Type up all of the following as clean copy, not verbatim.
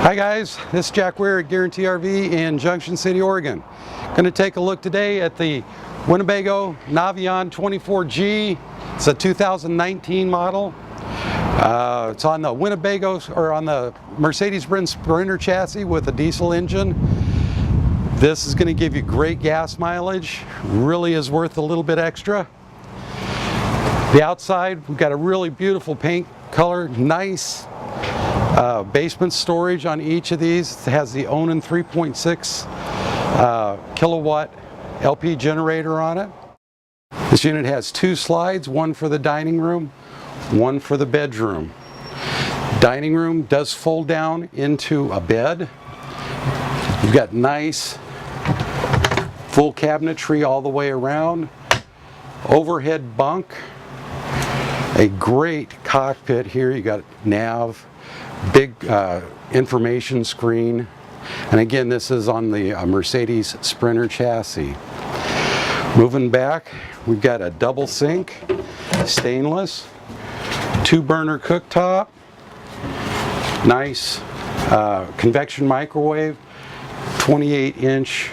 Hi guys, this is Jack Weir at Guarantee RV in Junction City, Oregon. Going to take a look today at the Winnebago Navion 24G. It's a 2019 model. It's on the Winnebago or on the Mercedes-Benz Sprinter chassis with a diesel engine. This is going to give you great gas mileage. Really is worth a little bit extra. The outside, we've got a really beautiful paint color, nice basement storage on each of these. It has the awning 3.6 kilowatt LP generator on it. This unit has two slides, one for the dining room, one for the bedroom. Dining room does fold down into a bed. You've got nice full cabinetry all the way around. Overhead bunk. A great cockpit here. You got nav, big information screen, and again this is on the Mercedes Sprinter chassis. Moving back, we've got a double sink, stainless, 2-burner cooktop, nice convection microwave, 28-inch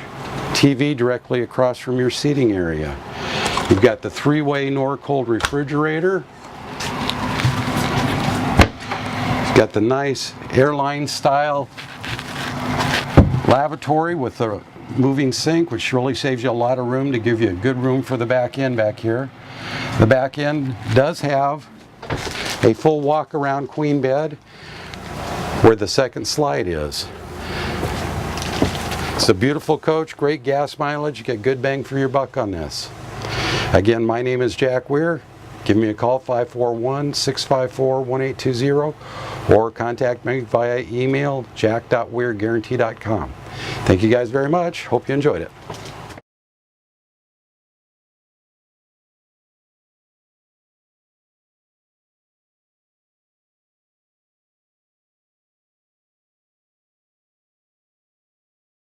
TV directly across from your seating area. You've got the 3-way Nor-Cold refrigerator. Got the nice airline style lavatory with a moving sink, which really saves you a lot of room to give you a good room for the back end back here. The back end does have a full walk around queen bed where the second slide is. It's a beautiful coach, great gas mileage, you get good bang for your buck on this. Again, my name is Jack Weir. Give me a call, 541-654-1820, or contact me via email, jack.weirguarantee.com. Thank you guys very much. Hope you enjoyed it.